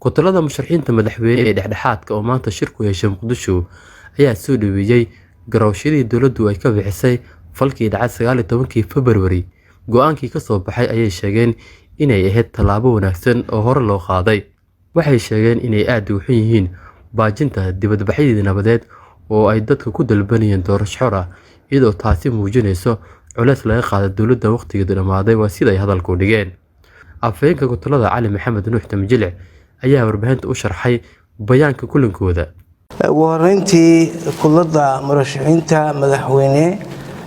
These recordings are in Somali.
Kutalada musharaxiinta madaxweyne ee dhexdhexaadka oo maanta shir ku yeeshay Muqdisho ayaa soo dhaweeyay garowshadii dowladdu ay ka bixisay falkii dhacay 19 February. Go'aankii ka soo baxay ayay sheegeen inay ahayd tallaabo wanaagsan oo hore loo qaaday. Waxay sheegeen inay aad u xun yihiin baajinta dibadbaxyadii nabadeed oo ay dadka ku dalbanayeen doorasho xor ah, iyadoo taasi muujinayso culays laga qaaday dowladda waqtigeedu dhamaaday. Waa sida ay hadalku dhigeen. Afhayeenka kutalada Cali Maxamed Nuux Tamjilic ayaa warbaahinta u sharxay bayaanka kulankooda. Wareyntii kullada murashaxiinta madaxweyne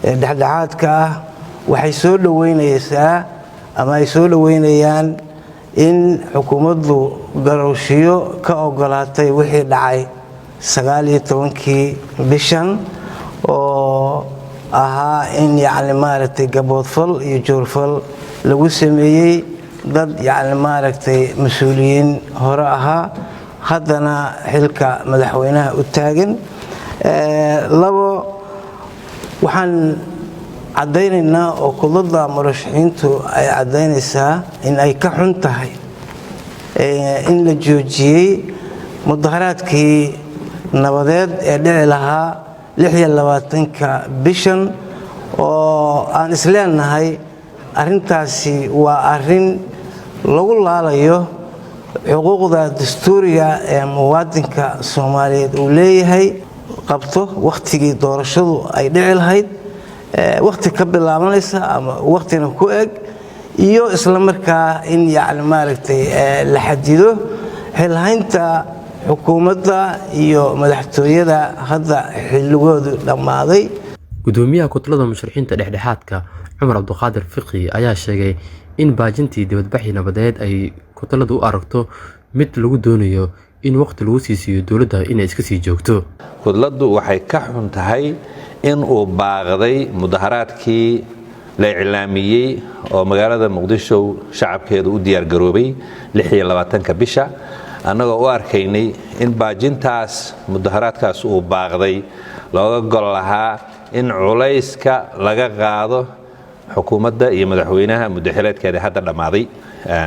ee dhexdhexaadka ah waxay soo dhaweynaysaa ama ay soo dhaweynayaan in xukuumaddu garowshiyo ka ogolaatay wixii dhacay 19kii bishan oo ahaa in maaragtay gaboodfal iyo joorfal lagu sameeyay dad maaragtay mas'uuliyiin hore ahaa haddana xilka madaxweynaha u taagan. labo waxaan cadaynaynaa oo kullada murashaxiintu ay cadaynaysaa in ay ka xun tahay in la joojiyay mudaharaadkii nabadeed ee dhici lahaa 26 bishan oo aan isleenahay arrintaasi waa arrin lagu laalayo xuquuqda dastuuriga ee muwaadinka Soomaaliyeed uu leeyahay qabto waqtigii doorashadu ay dhici lahayd waqti ka bilaabanaysa ama waqtina ku eg iyo isla markaa in maaragtay la xadido xilhaynta xukuumadda iyo madaxtooyada hadda xilligoodu dhamaaday. Gudoomiyaha kutalada musharaxiinta dhexdhexaadka Cumar Abduqaadir Fiqi ayaa sheegay in baajintii dibadbaxii nabadeed ay kutaladu u aragto mid lagu doonayo in waqti lagu siiyo dowladda inay iska sii joogto. Kutaladu waxay ka xun tahay in uu baaqday mudaharaadkii la iclaamiyay oo magaalada Muqdisho shacabkeedu u diyaar garoobay 26 bisha annagoo u arkaynay in baajintaas mudaharaadkaas uu baaqday looga gol lahaa in culayska laga qaado xukuumadda iyo madaxweynaha muddaxileedkeeda hadda dhamaaday.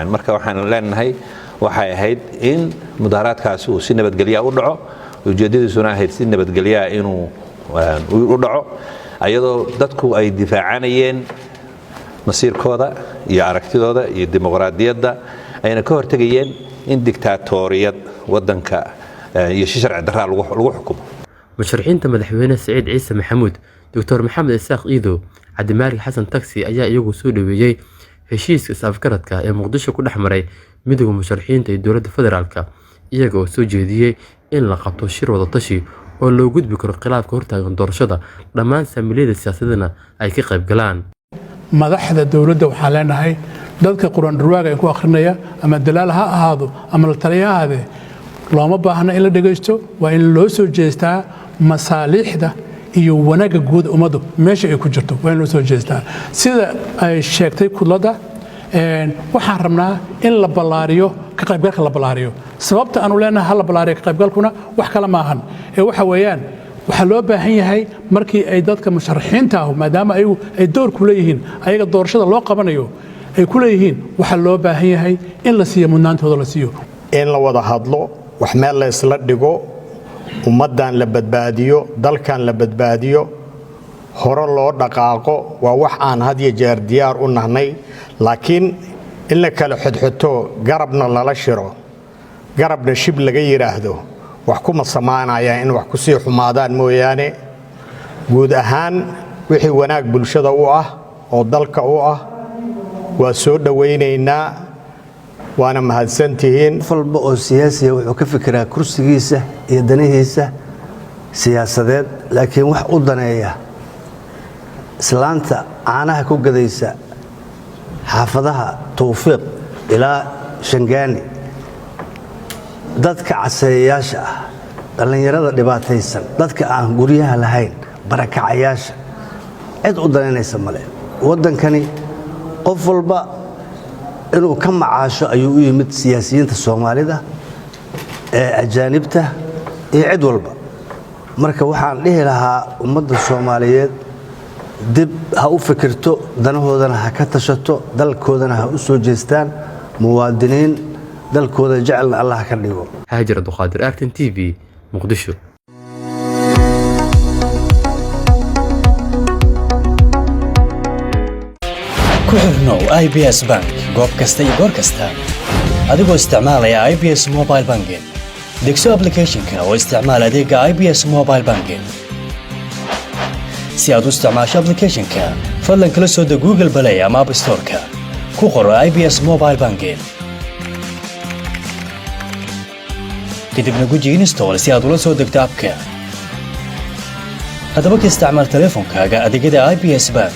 Marka waxaan leenahay waxay ahayd in mudaharaadkaas uu si nabadgelyo u dhaco, ujeedadiisuna ahayd si nabadgelyo inuu u dhaco ayadoo dadku ay difaacanayeen masiirkooda iyo aragtidooda iyo dimuqraadiyadda ayna ka hortagayeen in diktatoriyad wadanka iyo sharci darro lagu xukumo. musharaxiinta madaxweyne Saciid Ciise Maxamuud, Dr. Maxamed Isaaq Iido, Cabdimaalik Xasan Taksi ayaa iyagu soo dhaweeyay heshiiska is-afgaradka ee Muqdisho ku dhexmaray midowga musharaxiinta iyo dowladda federaalka, iyaga oo soo jeediyay in la qabto shir wada tashi oo loo gudbi karo khilaafka hortaagan doorashada dhammaan saamiliyada siyaasadana ay ka qayb galaan. madaxda dowladda waxaa leenahay dadka quraan durwaaga ay ku akhrinaya ama dalaal ha ahaado ama la taliya ha ahaadee looma baahna in la dhagaysto, waa in loo soo jeestaa masaaliixda iyo wanaagga guud ummaddu meesha ay ku jirto waa in loo soo jeestaa. sida ay sheegtay kullada waxaan rabnaa in la ballaariyo ka qaybgalka la ballaariyo. sababta aanu leenahay ha la ballaariyo ka qaybgalkuna wax kale maahan waxa weeyaan waxaa loo baahan yahay markii ay dadka musharaxiinta ah maadaama ay door ku leeyihiin ayaga doorashada loo qabanayo ay ku leeyihiin waxaa loo baahan yahay in la siiyo mudnaantooda la siiyo, in la wada hadlo, wax meel la isla dhigo, ummaddan la badbaadiyo, dalkan la badbaadiyo, hore loo dhaqaaqo. waa wax aan had iyo jeer diyaar u nahnay, laakiin in la kala xodxoto garabna lala shiro garabna shib laga yiraahdo wax kuma samaanaya in wax ku sii xumaadaan mooyaane guud ahaan wixii wanaag bulshada u ah oo dalka u ah waa soo dhaweynaynaa waana mahadsantihiin. falba oo siyaasi wuxuu ka fikiraa kursigiisa iyo danihiisa siyaasadeed, laakiin wax u daneeya islaanta caanaha ku gadaysa xaafadaha Tawfiiq ilaa Shangaani, dadka caseeyaasha ah, dhalinyarada dhibaataysan, dadka aan guryaha lahayn, barakacayaasha, cid u daneynaysa male. wadankani qof walba inuu ka macaasho ayuu u yimid siyaasiyiinta Soomaalida ee ajaanibta iyo cid walba. marka waxaan dhihi lahaa ummadda Soomaaliyeed dib ha u fikirto, danahoodana ha ka tashato, dalkoodana ha u soo jeestaan. muwaadiniin dalkooda jecelna allah ka dhigo. Haajir Abduqaadir, Artin TV, Muqdisho. ku xirnow IBS Bank goob kasta iyo goor kasta adigoo isticmaalaya IBS Mobile Banking. Degso application-ka oo isticmaal adeega IBS Mobile Banking. Si aad u isticmaasho application-ka, fadlan kala soo deg Google Play ama App Store-ka. Ku qoro IBS Mobile Banking. kadibna guji install si aad ula soo degto app-ka. haddaba ka isticmaal taleefankaaga adeegyada IBS Bank.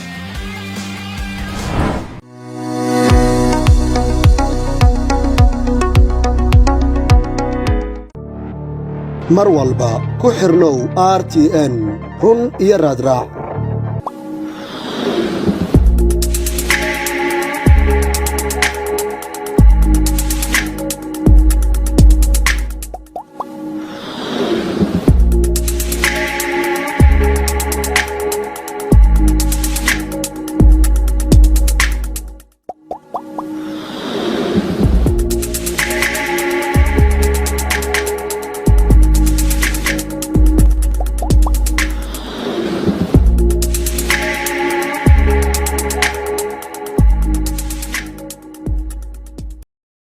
mar walba ku xirnow RTN run iyo raadraac.